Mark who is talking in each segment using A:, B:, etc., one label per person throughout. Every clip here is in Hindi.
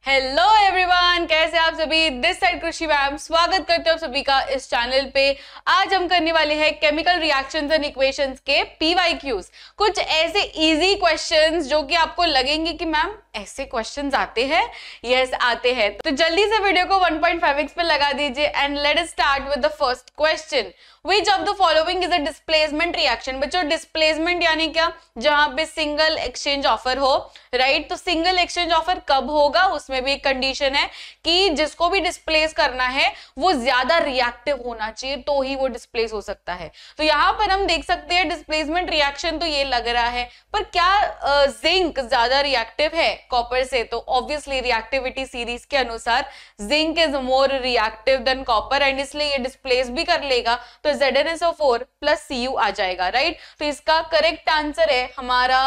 A: हेलो एवरीवन, कैसे आप सभी। दिस साइड कृषि मैम स्वागत करते हो आप सभी का इस चैनल पे। आज हम करने वाले हैं केमिकल रिएक्शंस एंड इक्वेशंस के पीवाईक्यूज। कुछ ऐसे इजी क्वेश्चंस जो कि आपको लगेंगे कि मैम ऐसे क्वेश्चंस आते हैं। यस, आते हैं। तो जल्दी से वीडियो को 1.5x पे लगा दीजिए and let us start with the first question. Which of the following is a displacement reaction? बच्चों, डिस्प्लेसमेंट यानी क्या? जहां पे सिंगल एक्सचेंज ऑफर हो, राइट? तो सिंगल एक्सचेंज ऑफर कब होगा, उसमें भी एक कंडीशन है कि जिसको भी डिस्प्लेस करना है वो ज्यादा रिएक्टिव होना चाहिए, तो ही वो डिस्प्लेस हो सकता है। तो यहां पर हम देख सकते हैं डिस्प्लेसमेंट रिएक्शन तो ये लग रहा है, पर क्या जिंक ज्यादा रिएक्टिव है कॉपर से? तो ऑब्वियसली रिएक्टिविटी सीरीज के अनुसार zinc is more reactive than copper and इसलिए ये डिस्प्लेस भी कर लेगा। तो ZnSO4 प्लस Cu आ जाएगा, राइट? तो इसका करेक्ट आंसर है हमारा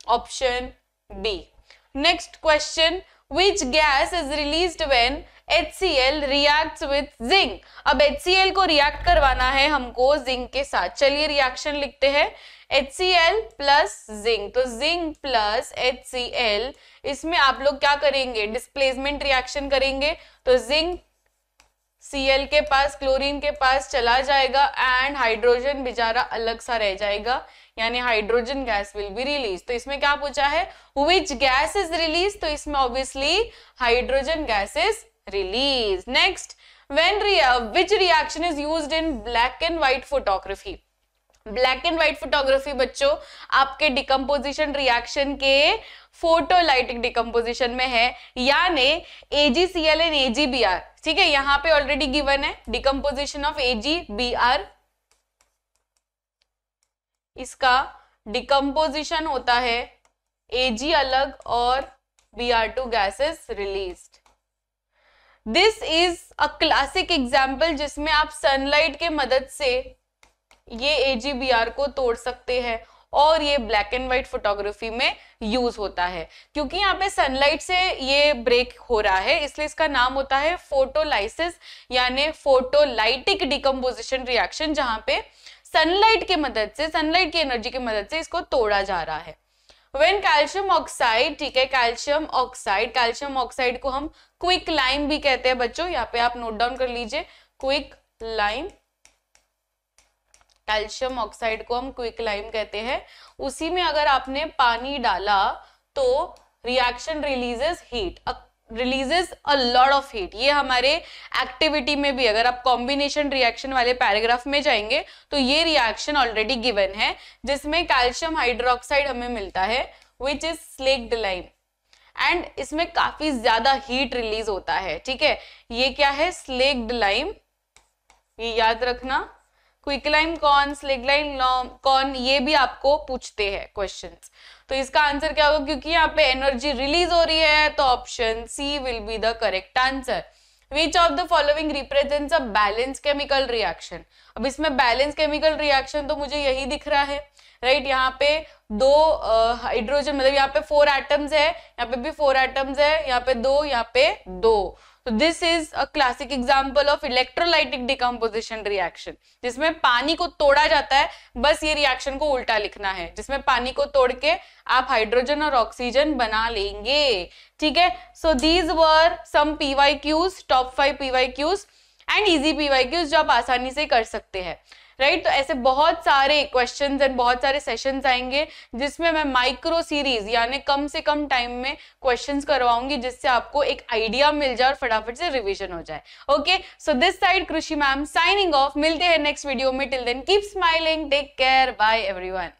A: option B. Next question, which gas is released when HCl reacts with zinc? अब HCl को रिएक्ट करवाना है हमको जिंक के साथ। चलिए रिएक्शन लिखते हैं, HCl प्लस जिंक। तो जिंक प्लस HCl, इसमें आप लोग क्या करेंगे? डिस्प्लेसमेंट रिएक्शन करेंगे। तो जिंक Cl के पास क्लोरीन के पास चला जाएगा एंड हाइड्रोजन बेचारा अलग सा रह जाएगा, यानी hydrogen gas will be release. तो इसमें क्या पूछा है? Which gas is released? तो इसमें obviously hydrogen gas is release. Next, which reaction is used in black and white photography? Black and white photography बच्चों आपके डिकम्पोजिशन रिएक्शन के फोटोलाइटिक डिकम्पोजिशन में है, यानी AgCl एंड AgBr। ठीक है, यहां पे ऑलरेडी गिवन है डिकम्पोजिशन ऑफ AgBr। इसका डिकम्पोजिशन होता है Ag अलग और Br2 gases released. This is a classic example जिसमें आप सनलाइट के मदद से ये AgBr को तोड़ सकते हैं और ये ब्लैक एंड व्हाइट फोटोग्राफी में यूज होता है। क्योंकि यहाँ पे सनलाइट से ये ब्रेक हो रहा है, इसलिए इसका नाम होता है फोटोलाइसिस, यानी फोटोलाइटिक डिकम्पोजिशन रिएक्शन, जहां पे सनलाइट की मदद से, सनलाइट की एनर्जी की मदद से इसको तोड़ा जा रहा है। When कैल्शियम ऑक्साइड, ठीक है, कैल्शियम ऑक्साइड को हम क्विक लाइम भी कहते हैं बच्चों। यहाँ पे आप नोट डाउन कर लीजिए, क्विक लाइम। कैल्शियम ऑक्साइड को हम क्विक लाइम कहते हैं। उसी में अगर आपने पानी डाला तो reaction releases a lot of heat. ये हमारे एक्टिविटी में भी, अगर आप कॉम्बिनेशन रिएक्शन वाले पैराग्राफ में जाएंगे तो ये रिएक्शन ऑलरेडी गिवन है, जिसमें कैल्शियम हाइड्रोक्साइड हमें मिलता है which is slaked lime and इसमें काफी ज्यादा हीट रिलीज होता है। ठीक है, ये क्या है? स्लेक्ड लाइम, ये याद रखना। क्विक लाइम कौन, स्लेक्ड लाइम कौन, ये भी आपको पूछते हैं क्वेश्चंस। तो इसका आंसर क्या होगा? क्योंकि यहाँ पे एनर्जी रिलीज हो रही है तो option C will be the correct answer. Which of the following represents a balanced chemical reaction? अब इसमें बैलेंस केमिकल रिएक्शन तो मुझे यही दिख रहा है, राइट? यहाँ पे दो हाइड्रोजन, मतलब यहाँ पे 4 एटम्स है, यहाँ पे भी 4 एटम्स है, यहाँ पे 2, यहाँ पे 2। तो this is a classic example of electrolytic decomposition reaction, जिसमें पानी को तोड़ा जाता है। बस ये रिएक्शन को उल्टा लिखना है, जिसमें पानी को तोड़ के आप हाइड्रोजन और ऑक्सीजन बना लेंगे। ठीक है, so these were some PYQs, top 5 PYQs and easy PYQs जो आप आसानी से कर सकते हैं, राइट? तो ऐसे बहुत सारे क्वेश्चंस एंड बहुत सारे सेशंस आएंगे जिसमें मैं माइक्रो सीरीज यानी कम से कम टाइम में क्वेश्चंस करवाऊंगी, जिससे आपको एक आइडिया मिल जाए और फटाफट से रिवीजन हो जाए। Okay, so this side Krishi ma'am signing off. मिलते हैं नेक्स्ट वीडियो में। Till then keep smiling, take care, bye everyone.